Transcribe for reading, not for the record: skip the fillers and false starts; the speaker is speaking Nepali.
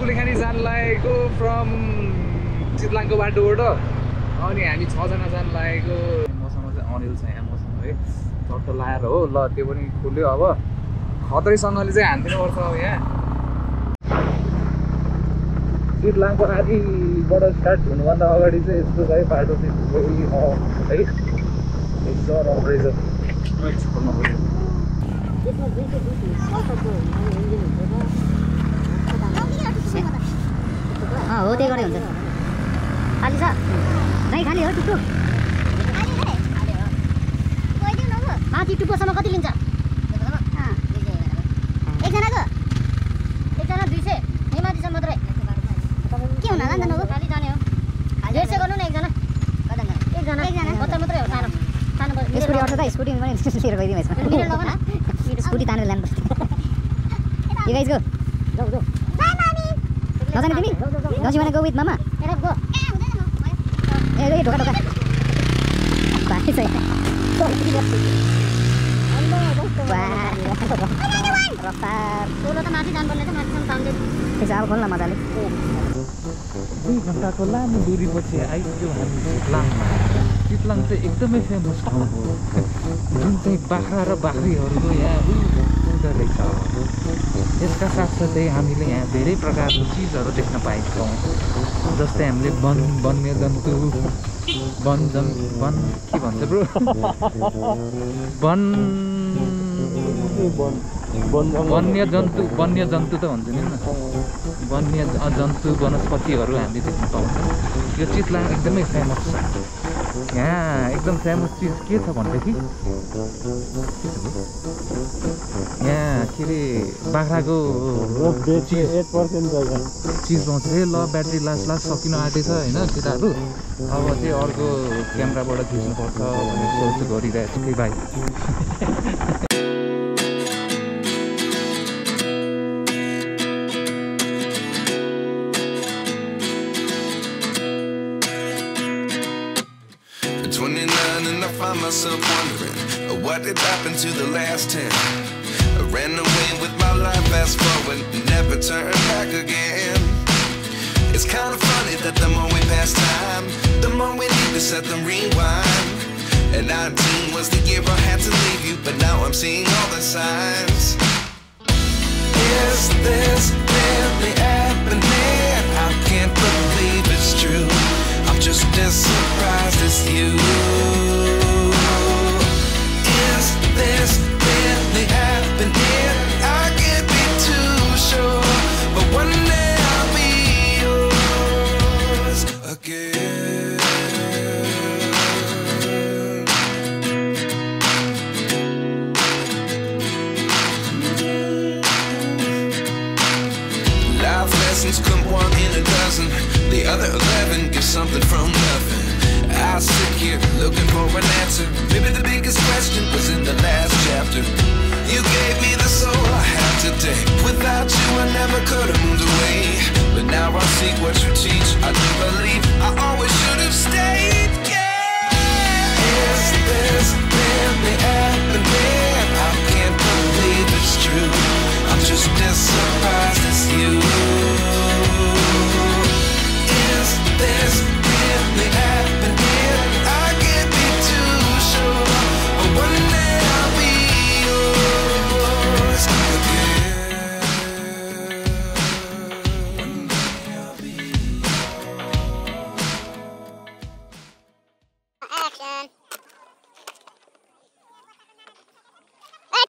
कुलेखानी जान लागेको फ्रम चितलाङको बाटोबाट अनि हामी 6 जना जान लागेको मसँग चाहिँ अनिल छ यहाँ मसँग है चट्ट लाएर हो ल त्यो पनि खुल्यो अब खतरैसँगले चाहिँ हान्दिनु पर्छ अब यहाँ चितलाङको आदिबाट स्टार्ट हुनुभन्दा अगाडि चाहिँ यस्तो चाहिँ बाटो चाहिँ है एकदम राम्रो रहेछ खोल्नु पऱ्यो हो त्यही गरे हुन्छ खाली छ नै खाली हो टुक्टुक माथि टुप्पोसम्म कति लिन्छ एकजनाको 200 यही माथिसम्म मात्रै के हुन होला नि त नगो खाली जाने हो 150 गर्नु न एकजना एकजना कता मात्रै हो सानो सानो स्कुटी अट्छ त स्कुटी पनि लिएर गइदिउँ यसमा मिटर लग न स्कुटी तानेर ल्यानु पर्छ You guys go. Go. Bye, mommy. Don't you want to go with mama? Yeah, go. Yeah, go. Bye. Say. दुई घन्टाको लामो दूरीपछि आइपुग्यो हामी चितलाङमा चितलाङ चाहिँ एकदमै फेमस ठाउँ हो जुन चाहिँ बाख्रा र बाख्रीहरूको यहाँ हुँदो रहेछ यसका साथसाथै हामीले यहाँ धेरै प्रकारको चिजहरू देख्न पाएछौँ जस्तै हामीले वन्यजन्तु के भन्छ ब्रो वन्यजन्तु त हुन्छ नि वन्यजन्तु वनस्पतिहरू हामीले देख्न पाउँछौँ यो चितलाङ एकदमै फेमस छ यहाँ एकदम फेमस चिज के छ भनेदेखि यहाँ के अरे बाख्राको चिज पाउँछ है ल ब्याट्री लास्ट सकिन आँटेछ होइन केटाहरू अब चाहिँ अर्को क्यामेराबाट खिच्नुपर्छ भन्ने सोच गरिरहेको छु कि भाइ myself wondering what did happen to the last 10. I ran away with my life, fast forward, never turn back again. It's kind of funny that the more we pass time, the more we need to set them rewind. And 19 was the year I had to leave you, but now I'm seeing all the signs. Is this really happening? I can't believe it's true. I'm just as surprised as you. This really happening? I can't be too sure, but one day I'll be yours again. Life lessons come one in a dozen, the other 11 get something from nothing. I sit here looking for an answer. Maybe the biggest question was in the last chapter. You gave me the soul I have today. Without you I never could have moved away. But now I see what you teach. I do believe I always should have stayed. Yeah. Is this really happening? I can't believe it's true. I'm just as surprised